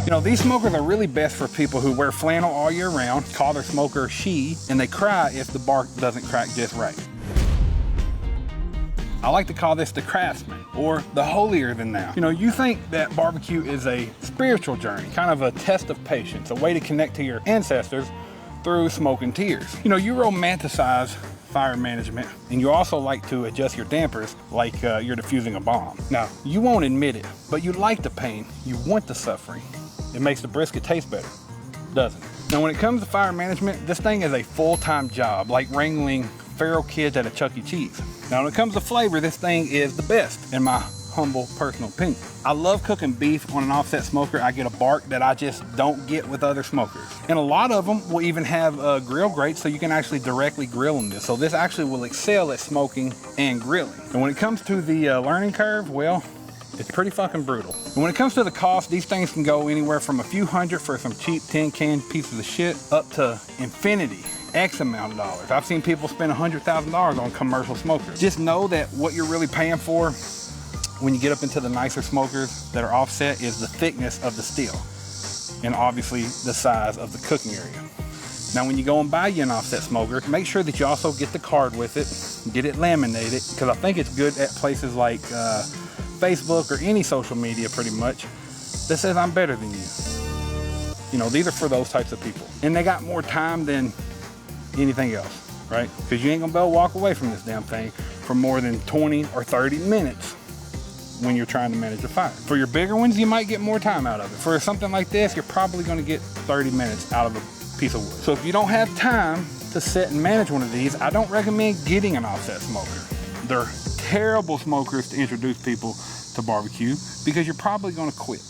You know, these smokers are really best for people who wear flannel all year round, call their smoker she, and they cry if the bark doesn't crack just right. I like to call this the craftsman, or the holier than thou. You know, you think that barbecue is a spiritual journey, kind of a test of patience, a way to connect to your ancestors through smoke and tears. You know, you romanticize fire management, and you also like to adjust your dampers like you're defusing a bomb. Now, you won't admit it, but you like the pain, you want the suffering. It makes the brisket taste better, doesn't it? Now, when it comes to fire management, this thing is a full-time job, like wrangling feral kids at a Chuck E. Cheese. Now, when it comes to flavor, this thing is the best, in my humble personal opinion. I love cooking beef on an offset smoker. I get a bark that I just don't get with other smokers. And a lot of them will even have grill grates, so you can actually directly grill them this. So this actually will excel at smoking and grilling. And when it comes to the learning curve, well, it's pretty fucking brutal. And when it comes to the cost, these things can go anywhere from a few hundred for some cheap tin can pieces of shit up to infinity, X amount of dollars. I've seen people spend $100,000 on commercial smokers. Just know that what you're really paying for when you get up into the nicer smokers that are offset is the thickness of the steel, and obviously the size of the cooking area. Now, when you go and buy you an offset smoker, make sure that you also get the card with it, get it laminated, because I think it's good at places like Facebook or any social media pretty much that says I'm better than you. You know, these are for those types of people. And they got more time than anything else, right? Because you ain't gonna be able to walk away from this damn thing for more than 20 or 30 minutes when you're trying to manage a fire. For your bigger ones, you might get more time out of it. For something like this, you're probably gonna get 30 minutes out of a piece of wood. So if you don't have time to sit and manage one of these, I don't recommend getting an offset smoker. They're terrible smokers to introduce people to barbecue because you're probably gonna quit.